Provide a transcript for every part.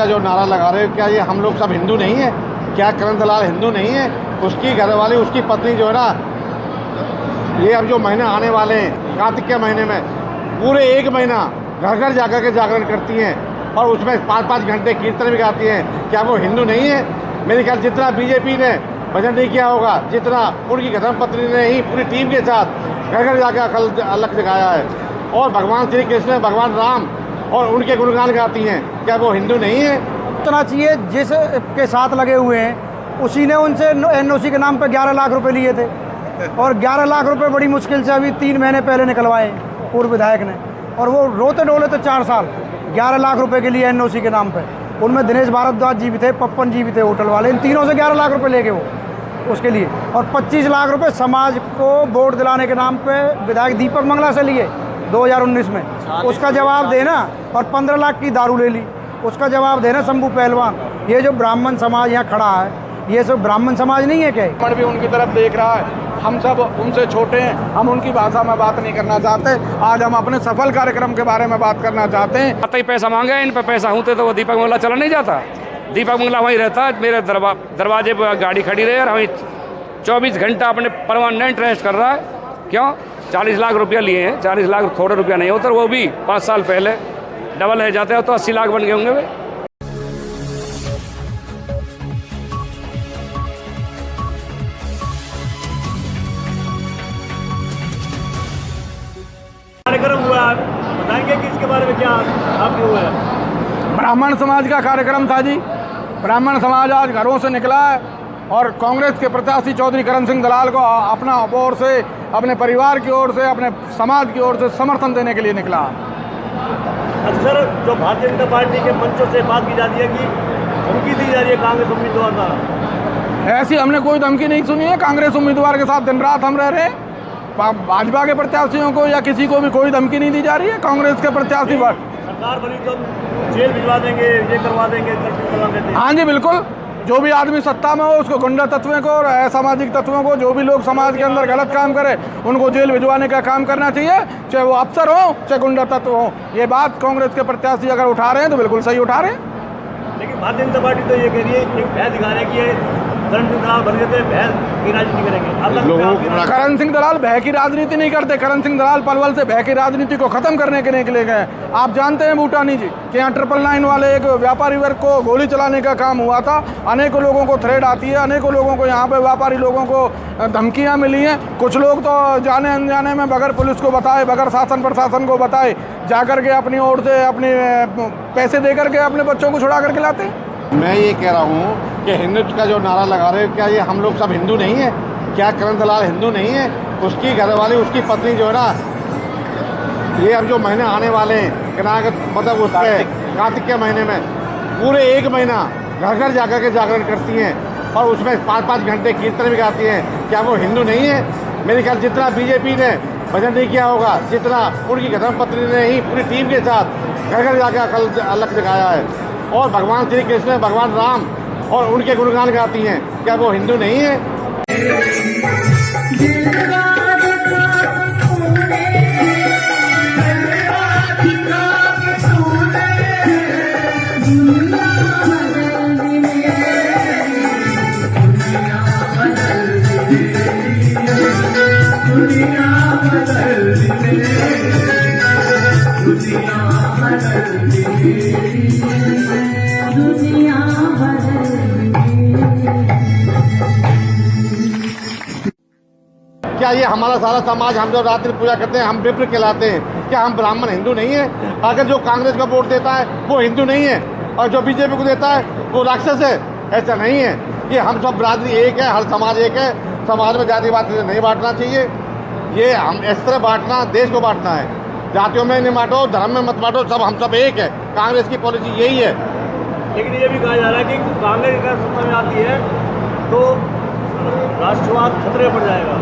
का जो नारा लगा रहे हो, क्या ये हम लोग सब हिंदू नहीं है? क्या करण दलाल हिंदू नहीं है? उसकी घरवाली, उसकी पत्नी जो है ना, ये अब जो महीने आने वाले हैं कार्तिक के महीने में, पूरे 1 महीना घर घर जाकर के जागरण करती हैं और उसमें 5-5 घंटे कीर्तन भी गाती हैं। क्या वो हिंदू नहीं है? मेरे ख्याल जितना बीजेपी ने भजन नहीं किया होगा, जितना उनकी धर्मपत्नी ने ही पूरी टीम के साथ घर घर जाकर अकल अलग दिखाया है। और भगवान श्री कृष्ण, भगवान राम और उनके गुणगान गाती हैं। क्या वो हिंदू नहीं है? इतना चाहिए जिस के साथ लगे हुए हैं, उसी ने उनसे एनओसी के नाम पर 11 लाख रुपए लिए थे और 11 लाख रुपए बड़ी मुश्किल से अभी 3 महीने पहले निकलवाए पूर्व विधायक ने, और वो रोते डोले तो 4 साल 11 लाख रुपए के लिए एनओसी के नाम पे। उनमें दिनेश भारद्वाज जी भी थे, पप्पन जी भी थे होटल वाले, इन तीनों से 11 लाख रुपए लेके वो उसके लिए, और 25 लाख रुपए समाज को वोट दिलाने के नाम पे विधायक दीपक मंगला से लिए 2019 में। उसका जवाब देना, और 15 लाख की दारू ले ली, उसका जवाब देना शंभू पहलवान। ये जो ब्राह्मण समाज यहाँ खड़ा है, ये सब ब्राह्मण समाज नहीं है क्या? भी उनकी तरफ देख रहा है। हम सब उनसे छोटे हैं, हम उनकी भाषा में बात नहीं करना चाहते। आज हम अपने सफल कार्यक्रम के बारे में बात करना चाहते हैं। आते ही पैसा मांगे, इन पे पैसा होते तो वो दीपक मंगला चला नहीं जाता। दीपक मंगला वहीं रहता, मेरे दरवाजे पर गाड़ी खड़ी रहे और वहीं 24 घंटा अपने परमानेंट रेस्ट कर रहा है। क्यों? 40 लाख रुपया लिए हैं। 40 लाख थोड़े रुपया नहीं होता, वो भी 5 साल पहले डबल है जाते हैं तो 80 लाख बन गए होंगे वे। कार्यक्रम हुआ, बताएंगे कि इसके बारे में क्या आपके हुआ है? ब्राह्मण समाज का कार्यक्रम था जी। ब्राह्मण समाज आज घरों से निकला है और कांग्रेस के प्रत्याशी चौधरी करण सिंह दलाल को अपना ओर से, अपने परिवार की ओर से, अपने समाज की ओर से समर्थन देने के लिए निकला। अच्छा सर, जो भारतीय जनता पार्टी के मंचों से बात की जाती है कि धमकी दी जा रही है कांग्रेस उम्मीदवार का, ऐसी हमने कोई धमकी नहीं सुनी है। कांग्रेस उम्मीदवार के साथ दिन रात हम रह रहे हैं। भाजपा के प्रत्याशियों को या किसी को भी कोई धमकी नहीं दी जा रही है। कांग्रेस के प्रत्याशी सरकार बनी तो जेल भिजवा देंगे, ये करवा देंगे, करवा देते हैं। हाँ जी बिल्कुल। जो भी आदमी सत्ता में हो उसको गुंडा तत्वों को और असामाजिक तत्वों को, जो भी लोग समाज के अंदर गलत काम करे उनको जेल भिजवाने का काम करना चाहिए, चाहे वो अफसर हो चाहे गुंडा तत्व हो। ये बात कांग्रेस के प्रत्याशी अगर उठा रहे हैं तो बिल्कुल सही उठा रहे हैं। लेकिन भारतीय जनता पार्टी तो ये कह रही है, एक भय दिखा रहे हैं कि करण सिंह दलाल बन गए, भय की राजनीति करेंगे। करण सिंह दलाल भय की राजनीति नहीं करते। करण सिंह दलाल पलवल से भय की राजनीति को खत्म करने के लिए गए। आप जानते हैं बूटानी जी कि यहाँ 999 वाले एक व्यापारी वर्ग को गोली चलाने का काम हुआ था। अनेकों लोगों को थ्रेड आती है, अनेकों लोगों को यहाँ पे व्यापारी लोगों को धमकियाँ मिली हैं। कुछ लोग तो जाने अनजाने में बगैर पुलिस को बताए, बगैर शासन प्रशासन को बताए जाकर के अपनी ओर से अपने पैसे दे करके अपने बच्चों को छुड़ा करके लाते हैं। मैं ये कह रहा हूँ कि हिंदुत्व का जो नारा लगा रहे हो, क्या ये हम लोग सब हिंदू नहीं है? क्या करण दलाल हिंदू नहीं है? उसकी घरवाली, उसकी पत्नी जो है ना, ये अब जो महीने आने वाले हैं मतलब उसके कार्तिक के महीने में, पूरे 1 महीना घर घर जाकर के जागरण करती हैं और उसमें 5-5 घंटे कीर्तन भी गाती हैं। क्या वो हिंदू नहीं है? मेरे ख्याल जितना बीजेपी ने भजन नहीं किया होगा, जितना उनकी धर्मपत्नी ने ही पूरी टीम के साथ घर घर जाकर अकल अलग दिखाया है। और भगवान श्री कृष्ण, भगवान राम और उनके गुणगान गाती हैं। क्या वो हिंदू नहीं है? क्या ये हमारा सारा समाज, हम जो रात्रि पूजा करते हैं, हम विप्र कहलाते हैं? क्या हम ब्राह्मण हिंदू नहीं है? अगर जो कांग्रेस का वोट देता है वो हिंदू नहीं है और जो बीजेपी को देता है वो राक्षस है? ऐसा नहीं है। ये हम सब बिरादरी एक है, हर समाज एक है। समाज में जातिवाद नहीं बांटना चाहिए। ये हम इस तरह बांटना, देश को बांटना है। जातियों में नहीं बांटो, धर्म में मत बांटो, सब हम सब एक है। कांग्रेस की पॉलिसी यही है। लेकिन ये भी कहा जा रहा है कि कांग्रेस अगर सत्ता में आती है तो राष्ट्रवाद खतरे पड़ जाएगा।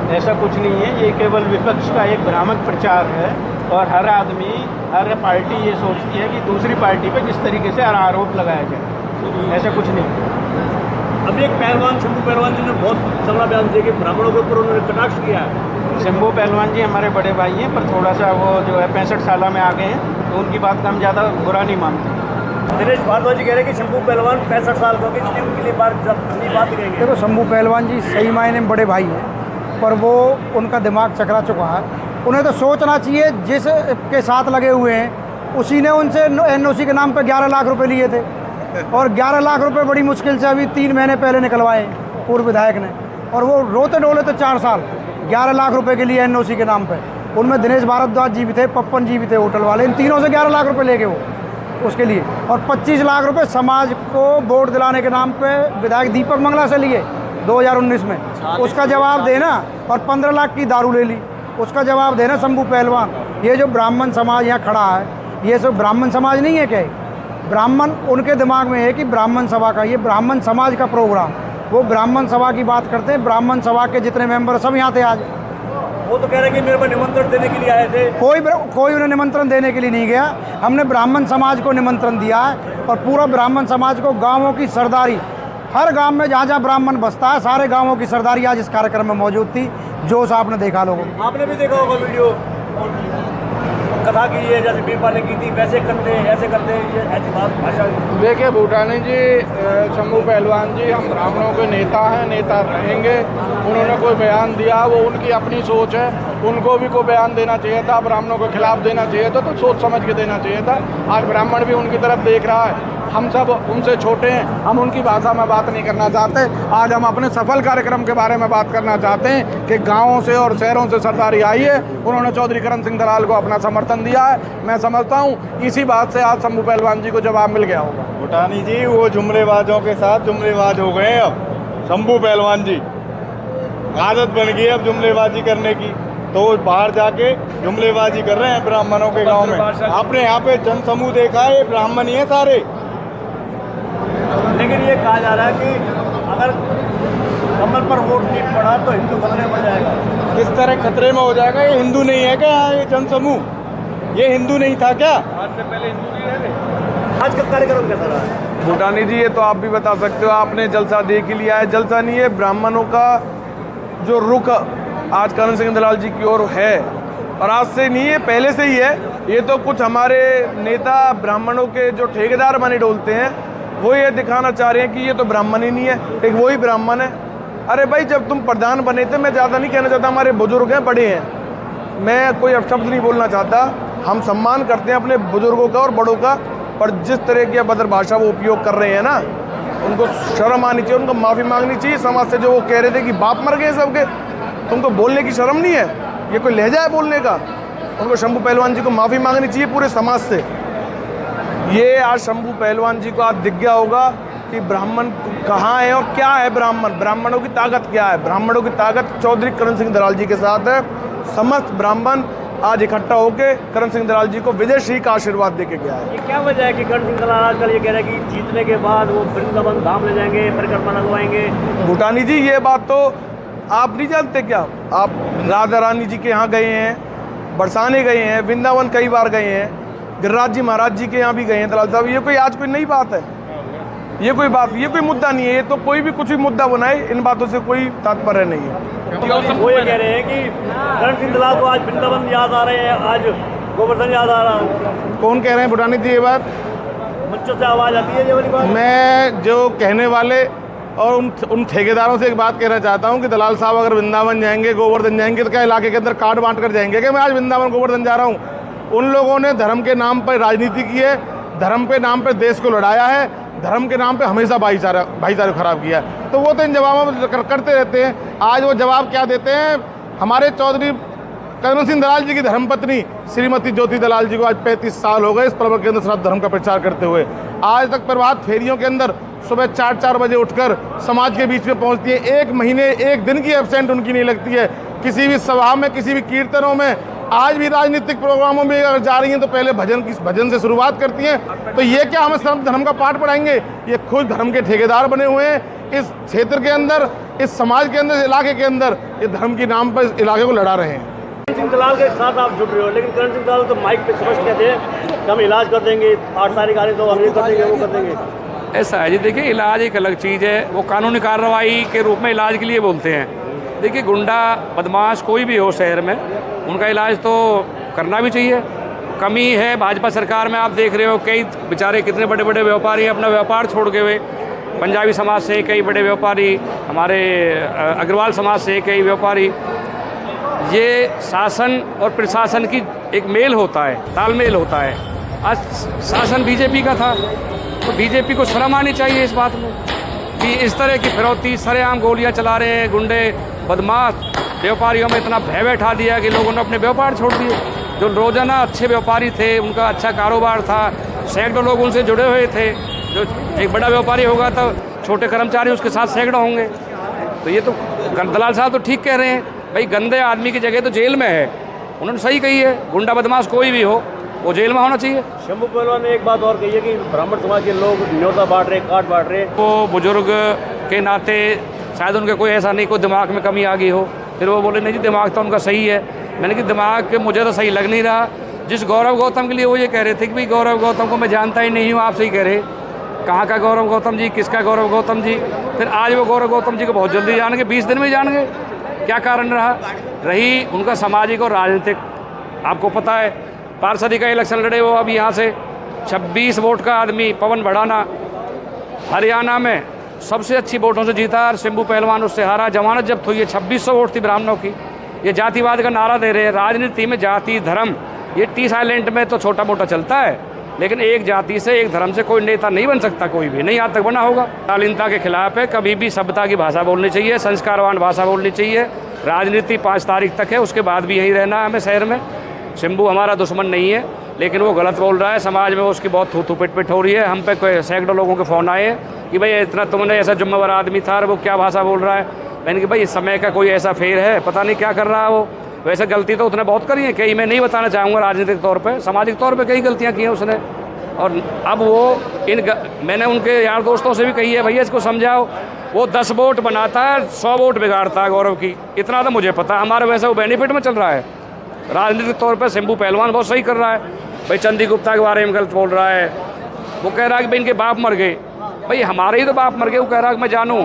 ऐसा कुछ नहीं है, ये केवल विपक्ष का एक भ्रामक प्रचार है और हर आदमी, हर पार्टी ये सोचती है कि दूसरी पार्टी पे किस तरीके से आरोप लगाया जाए। ऐसा कुछ नहीं। अभी एक पहलवान, शंभू पहलवान जी ने बहुत तगड़ा बयान दिया कि ब्राह्मणों के ऊपर उन्होंने कटाक्ष किया है। शंभू पहलवान जी हमारे बड़े भाई हैं, पर थोड़ा सा वो जो है 65 साल में आ गए हैं, तो उनकी बात का हम ज़्यादा बुरा नहीं मानते। दिनेश भारद्वाज जी कह रहे हैं कि शंभू पहलवान 65 साल को इसलिए उनके लिए बात करेंगे। देखो शंभू पहलवान जी सही मायने में बड़े भाई हैं, पर वो उनका दिमाग चकरा चुका है। उन्हें तो सोचना चाहिए जिस के साथ लगे हुए हैं उसी ने उनसे एनओसी के नाम पे 11 लाख रुपए लिए थे, और 11 लाख रुपए बड़ी मुश्किल से अभी 3 महीने पहले निकलवाए पूर्व विधायक ने, और वो रोते डोले तो 4 साल 11 लाख रुपए के लिए एनओसी के नाम पे। उनमें दिनेश भारद्वाज जी भी थे, पप्पन जी भी थे होटल वाले, इन तीनों से 11 लाख रुपए लेके वो उसके लिए, और 25 लाख रुपए समाज को वोट दिलाने के नाम पे विधायक दीपक मंगला से लिए 2019 में। उसका जवाब देना, और 15 लाख की दारू ले ली, उसका जवाब देना शंभू पहलवान। ये जो ब्राह्मण समाज यहाँ खड़ा है, ये सब ब्राह्मण समाज नहीं है क्या? ब्राह्मण उनके दिमाग में है कि ब्राह्मण सभा का, ये ब्राह्मण समाज का प्रोग्राम, वो ब्राह्मण सभा की बात करते हैं। ब्राह्मण सभा के जितने मेंबर सब यहाँ थे आज। वो तो कह रहे हैं कि मेरे को निमंत्रण देने के लिए आए थे। कोई उन्हें निमंत्रण देने के लिए नहीं गया, हमने ब्राह्मण समाज को निमंत्रण दिया है, और पूरा ब्राह्मण समाज को गाँवों की सरदारी, हर गांव में जहाँ जहाँ ब्राह्मण बसता है सारे गांवों की सरदारी आज इस कार्यक्रम में मौजूद थी। जोश आपने देखा लोगों, आपने भी देखा होगा वीडियो, कथा की है जैसे बीपा ने की थी, वैसे करते हैं ऐसे करते हैं, ये ऐसी बात भाषा। देखिए भूटानी जी, शंभू पहलवान जी हम ब्राह्मणों के नेता हैं, नेता रहेंगे। उन्होंने कोई बयान दिया, वो उनकी अपनी सोच है, उनको भी कोई बयान देना चाहिए था, ब्राह्मणों के खिलाफ देना चाहिए था तो सोच समझ के देना चाहिए था। आज ब्राह्मण भी उनकी तरफ देख रहा है, हम सब उनसे छोटे हैं, हम उनकी भाषा में बात नहीं करना चाहते। आज हम अपने सफल कार्यक्रम के बारे में बात करना चाहते हैं कि गाँवों से और शहरों से सरदारी आई है, उन्होंने चौधरी करण सिंह दलाल को अपना समर्थन दिया है। मैं समझता हूँ इसी बात से आज शंभू पहलवान जी को जवाब मिल गया होगा। भूटानी जी वो जुमलेबाजों के साथ जुमलेबाज हो गए हैं अब शंभू पहलवान जी, आदत बन गई है अब जुमलेबाजी करने की, तो वो बाहर जाके जुमलेबाजी कर रहे हैं ब्राह्मणों के गांव में। आपने यहाँ पे जन समूह देखा है, ये ब्राह्मण ही है सारे। लेकिन ये कहा जा रहा है कि अगर कमल पर वोट नहीं पड़ा तो हिंदू खतरे में पड़ जाएगा। किस तरह खतरे में हो जाएगा? ये हिंदू नहीं है क्या? ये जन समूह ये हिंदू नहीं था क्या? आज से पहले हिंदू नहीं है। आज का कार्यक्रम कैसा रहा है? भूटानी जी ये तो आप भी बता सकते हो, आपने जलसा देख ही लिया है। जलसा नहीं है, ब्राह्मणों का जो रुख आज करण सिंह दलाल जी की ओर है, और आज से नहीं है, पहले से ही है। ये तो कुछ हमारे नेता ब्राह्मणों के जो ठेकेदार बने डोलते हैं वो ये दिखाना चाह रहे हैं कि ये तो ब्राह्मण ही नहीं है, एक वही ब्राह्मण है। अरे भाई जब तुम प्रधान बने थे, मैं ज़्यादा नहीं कहना चाहता, हमारे बुजुर्ग हैं, बड़े हैं, मैं कोई अपशब्द नहीं बोलना चाहता, हम सम्मान करते हैं अपने बुजुर्गों का और बड़ों का, पर जिस तरह की अभद्र भाषा वो उपयोग कर रहे हैं ना, उनको शर्म आनी चाहिए, उनको माफ़ी मांगनी चाहिए समाज से। जो वो कह रहे थे कि बाप मर गए सबके, तुमको बोलने की शर्म नहीं है? ये कोई लहजा है बोलने का? उनको शंभू पहलवान जी को माफ़ी मांगनी चाहिए पूरे समाज से। ये आज शंभू पहलवान जी को आज दिख गया होगा कि ब्राह्मण कहाँ है और क्या है ब्राह्मण, ब्राह्मणों की ताकत क्या है। ब्राह्मणों की ताकत चौधरी करण सिंह दलाल जी के साथ है। समस्त ब्राह्मण आज इकट्ठा होकर करण सिंह दलाल जी को विजयश्री का आशीर्वाद देके गया है। ये क्या वजह है कि करण सिंह दलाल आजकल ये कह रहे हैं कि जीतने के बाद वो वृंदावन धाम ले जाएंगे, परिक्रमा लगवाएंगे? भूटानी जी ये बात तो आप नहीं जानते क्या? आप राधा रानी जी के यहाँ गए हैं, बरसाने गए हैं, वृंदावन कई बार गए हैं, गिरिराज जी महाराज जी के यहाँ भी गए हैं दलाल साहब। ये कोई आज कोई नई बात है? ये कोई बात, ये कोई मुद्दा नहीं है। ये तो कोई भी कुछ भी मुद्दा बनाए, इन बातों से कोई तात्पर्य नहीं है। वो ये कह रहे हैं कि करण सिंह दलाल को आज वृंदावन याद आ रहे हैं, आज गोवर्धन याद आ रहा है। कौन कह रहे हैं भूटानी जी ये बात? बच्चों से आवाज़ आती है ये वाली बात। मैं जो कहने वाले और उन ठेकेदारों से एक बात कहना चाहता हूं कि दलाल साहब अगर वृंदावन जाएंगे, गोवर्धन जाएंगे, तो क्या इलाके के अंदर कार्ड बांट कर जाएंगे कि मैं आज वृंदावन गोवर्धन जा रहा हूं? उन लोगों ने धर्म के नाम पर राजनीति की है, धर्म के नाम पर देश को लड़ाया है, धर्म के नाम पे हमेशा भाईचारा खराब किया है। तो वो तो इन जवाबों करते रहते हैं। आज वो जवाब क्या देते हैं? हमारे चौधरी करण सिंह दलाल जी की धर्मपत्नी श्रीमती ज्योति दलाल जी को आज 35 साल हो गए इस पर्व के अंदर श्राद्ध धर्म का प्रचार करते हुए। आज तक प्रभात फेरियों के अंदर सुबह 4-4 बजे उठकर समाज के बीच में पहुंचती है। 1 महीने 1 दिन की एब्सेंट उनकी नहीं लगती है किसी भी सभा में, किसी भी कीर्तनों में। आज भी राजनीतिक प्रोग्रामों में अगर जा रही हैं तो पहले भजन से शुरुआत करती हैं। तो ये क्या हमें सर्व धर्म का पाठ पढ़ाएंगे? ये खुद धर्म के ठेकेदार बने हुए हैं इस क्षेत्र के अंदर, इस समाज के अंदर, इलाके के अंदर। ये धर्म के नाम पर इस इलाके को लड़ा रहे हैं। करण सिंह दलाल के साथ आप जुड़ रहे हो, लेकिन करण सिंह दलाल तो माइक पे स्पष्ट कहते हैं कि हम इलाज कर देंगे, 8 तारीख आ रही तो हम ये कर देंगे, वो कर देंगे। ऐसा है जी, देखिए इलाज एक अलग चीज़ है, वो कानूनी कार्रवाई के रूप में इलाज के लिए बोलते हैं। देखिए गुंडा बदमाश कोई भी हो शहर में, उनका इलाज तो करना भी चाहिए। कमी है भाजपा सरकार में। आप देख रहे हो कई बेचारे कितने बड़े बड़े व्यापारी अपना व्यापार छोड़ के हुए, पंजाबी समाज से कई बड़े व्यापारी, हमारे अग्रवाल समाज से कई व्यापारी। ये शासन और प्रशासन की एक मेल होता है, तालमेल होता है। आज शासन बीजेपी का था तो बीजेपी को शर्म आनी चाहिए इस बात में कि इस तरह की फिरौती, सरेआम गोलियां चला रहे हैं गुंडे बदमाश। व्यापारियों में इतना भय बैठा दिया कि लोगों ने अपने व्यापार छोड़ दिए। जो रोजाना अच्छे व्यापारी थे, उनका अच्छा कारोबार था, सैकड़ों लोग उनसे जुड़े हुए थे। जो एक बड़ा व्यापारी होगा तो छोटे कर्मचारी उसके साथ सैकड़ों होंगे। तो ये तो दलाल साहब तो ठीक कह रहे हैं भाई, गंदे आदमी की जगह तो जेल में है। उन्होंने सही कही है, गुंडा बदमाश कोई भी हो वो जेल में होना चाहिए। शंभू पहलवान ने एक बात और कही है कि ब्राह्मण समाज के लोग न्योता बांट रहे, कार्ड बांट रहे। वो बुजुर्ग के नाते शायद उनके कोई ऐसा नहीं, कोई दिमाग में कमी आ गई हो, फिर वो बोले नहीं जी दिमाग तो उनका सही है। मैंने कि दिमाग मुझे तो सही लग नहीं रहा। जिस गौरव गौतम के लिए वो ये कह रहे थे कि भाई गौरव गौतम को मैं जानता ही नहीं हूँ, आप सही कह रहे, कहाँ का गौरव गौतम जी, किसका गौरव गौतम जी। फिर आज वो गौरव गौतम जी को बहुत जल्दी जान गए, 20 दिन में जान गए। क्या कारण रही उनका सामाजिक और राजनीतिक। आपको पता है पार्षदी का इलेक्शन लड़े वो अब यहाँ से 26 वोट का आदमी पवन भड़ाना हरियाणा में सबसे अच्छी वोटों से जीता और शंभू पहलवान उससे हारा। जमानत जब्त हुई है, 2600 वोट थी ब्राह्मणों की। ये जातिवाद का नारा दे रहे हैं। राजनीति में जाति धर्म ये टी साइलेंट में तो छोटा मोटा चलता है, लेकिन एक जाति से एक धर्म से कोई नेता नहीं बन सकता, कोई भी नहीं आज तक बना होगा। शालीनता के खिलाफ है। कभी भी सभ्यता की भाषा बोलनी चाहिए, संस्कारवान भाषा बोलनी चाहिए। राजनीति 5 तारीख तक है, उसके बाद भी यहीं रहना है हमें शहर में। शंभू हमारा दुश्मन नहीं है, लेकिन वो गलत बोल रहा है। समाज में उसकी बहुत थू पिट पिट हो रही है। हम पे कोई सैकड़ों लोगों के फ़ोन आए कि भाई इतना तुमने ऐसा जुम्मेवार आदमी था और वो क्या भाषा बोल रहा है। मैंने कि भाई इस समय का कोई ऐसा फेर है, पता नहीं क्या कर रहा है वो। वैसे गलती तो उसने बहुत करी है, कई मैं नहीं बताना चाहूँगा राजनीतिक तौर पर, सामाजिक तौर पर कई गलतियाँ की हैं उसने। और अब वो मैंने उनके यार दोस्तों से भी कही है भैया इसको समझाओ। वो 10 वोट बनाता है, 100 वोट बिगाड़ता है गौरव की, इतना तो मुझे पता। हमारे वैसे वो बेनिफिट में चल रहा है राजनीतिक तौर पर। शंभू पहलवान बहुत सही कर रहा है भाई, चंदी गुप्ता के बारे में गलत बोल रहा है। वो कह रहा है कि भाई इनके बाप मर गए। भाई हमारे ही तो बाप मर गए, वो कह रहा है कि मैं जानूँ।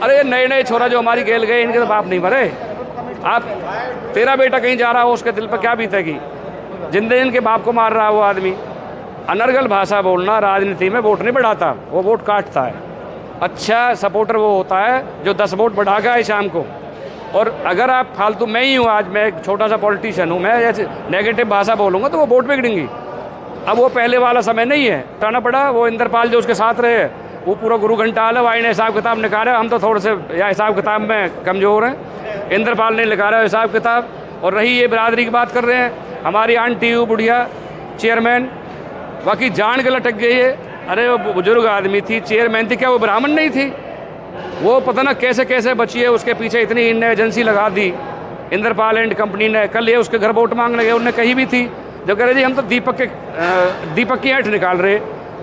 अरे नए नए छोरा जो हमारी गेल गए, इनके तो बाप नहीं मरे। आप तेरा बेटा कहीं जा रहा हो, उसके दिल पर क्या बीतेगी। जिंदे इनके बाप को मार रहा है वो आदमी। अनर्गल भाषा बोलना राजनीति में वोट नहीं बढ़ाता, वो वोट काटता है। अच्छा सपोर्टर वो होता है जो 10 वोट बढ़ा के आए शाम को। और अगर आप फालतू, मैं ही हूँ आज, मैं एक छोटा सा पॉलिटिशियन हूँ, मैं ऐसे नेगेटिव भाषा बोलूँगा तो वो वोट बिगड़ेंगी। अब वो पहले वाला समय नहीं है, हटाना पड़ा। वो इंद्रपाल जो उसके साथ रहे वो पूरा गुरु घंटाल है, वाई ने हिसाब किताब निकाला। हम तो थोड़े से या हिसाब किताब में कमज़ोर हैं, इंद्रपाल ने निकाला हिसाब किताब। और रही ये बिरादरी की बात कर रहे हैं, हमारी आंटी बुढ़िया चेयरमैन बाकी जान के लटक गई है। अरे वो बुजुर्ग आदमी थी, चेयरमैन थी, क्या वो ब्राह्मण नहीं थी? वो पता ना कैसे कैसे बची है, उसके पीछे इतनी इनने एजेंसी लगा दी इंद्रपाल एंड कंपनी ने। कल ये उसके घर वोट मांगने गए, उन्होंने कही भी थी जब कह रहे जी हम तो दीपक की ऐंठ निकाल रहे।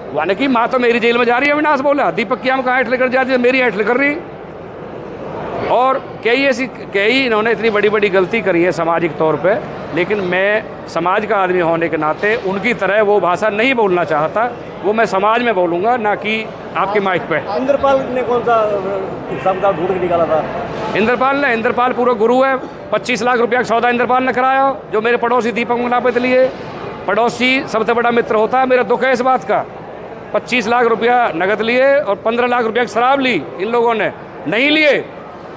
वाने की माँ तो मेरी जेल में जा रही है, अविनाश बोला। दीपक की हम कहाँ ऐंठ लेकर जा रही है, मेरी ऐंठ लेकर रही। और कई इन्होंने इतनी बड़ी बड़ी गलती करी है सामाजिक तौर पे, लेकिन मैं समाज का आदमी होने के नाते उनकी तरह वो भाषा नहीं बोलना चाहता। वो मैं समाज में बोलूँगा, ना कि आपके माइक पे। इंद्रपाल ने कौन सा हिसाब का ढूंढ के निकाला था? इंद्रपाल पूरा गुरु है। 25 लाख रुपया का सौदा इंद्रपाल ने कराया, जो मेरे पड़ोसी दीपक मंगलापत लिए। पड़ोसी सबसे बड़ा मित्र होता है, मेरा दुख है इस बात का। 25 लाख रुपया नगद लिए और 15 लाख रुपया की शराब ली इन लोगों ने। नहीं लिए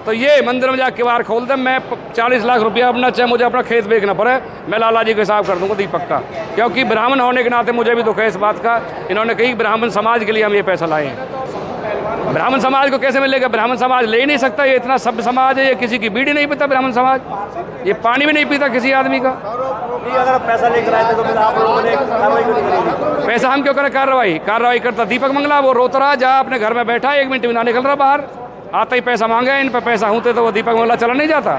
तो ये मंदिर में जाकर किवाड़ खोल दे, मैं 40 लाख रुपया अपना, चाहे मुझे अपना खेत बेचना पड़े, मैं लाला जी को हिसाब कर दूंगा दीपक का। क्योंकि ब्राह्मण होने के नाते मुझे भी दुख है इस बात का। इन्होंने कही ब्राह्मण समाज के लिए हम ये पैसा लाए हैं। ब्राह्मण समाज को कैसे मिलेगा? ब्राह्मण समाज ले ही नहीं सकता, ये इतना सभ्य समाज है। ये किसी की बीड़ी नहीं पीता ब्राह्मण समाज, ये पानी भी नहीं पीता किसी आदमी का। अगर पैसा लेकर आए थे तो फिर आप लोगों ने कार्रवाई क्यों नहीं करी? पैसा हम क्यों करें? कार्रवाई करता दीपक मंगला। वो रोता रहा, जा अपने घर में बैठा, 1 मिनट में ना निकल रहा बाहर। आता ही पैसा मांगे, इन पर पैसा होते तो वो दीपक मंगला चला नहीं जाता।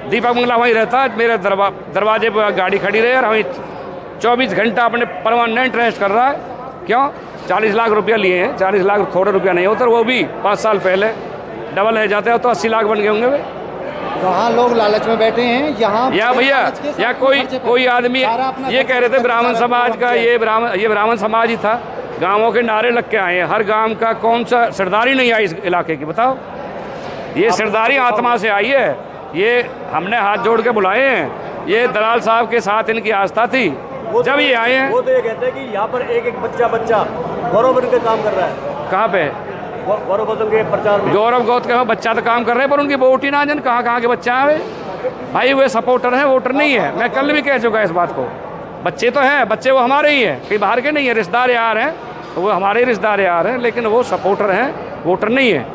दीपक मंगला वहीं रहता, मेरे दरवाजे पर गाड़ी खड़ी रहे और वहीं 24 घंटा अपने परमानेंट रेस्ट कर रहा है। क्यों? 40 लाख रुपया लिए हैं। 40 लाख थोड़े रुपया नहीं होता, वो भी 5 साल पहले डबल है जाते हैं तो 80 लाख बन गए होंगे वे। वहाँ लोग लालच में बैठे हैं, यहाँ या भैया या कोई आदमी ये कह रहे थे ब्राह्मण समाज का, ये ब्राह्मण समाज ही था। गाँवों के नारे लग के आए हैं। हर गांव का कौन सा सरदारी नहीं आई इस इलाके की, बताओ? ये सरदारी आत्मा से आई है। ये हमने हाथ जोड़ के बुलाए हैं। ये दलाल साहब के साथ इनकी आस्था थी जब ये आए हैं। वो तो ये कहते हैं कि यहाँ पर एक एक बच्चा गौरव बन के काम कर रहा है। कहाँ पे? गौरव गौतम के प्रचार में। गौरव गौत के बच्चा तो काम कर रहे हैं, पर उनकी वोट ही ना जन कहाँ के बच्चा है भाई। वे सपोर्टर हैं, वोटर नहीं है। मैं कल भी कह चुका इस बात को। बच्चे तो हैं, बच्चे वो हमारे ही हैं, कहीं बाहर के नहीं है। रिश्तेदार यार हैं तो वो हमारे रिश्तेदार यार हैं, लेकिन वो सपोर्टर हैं, वोटर नहीं है।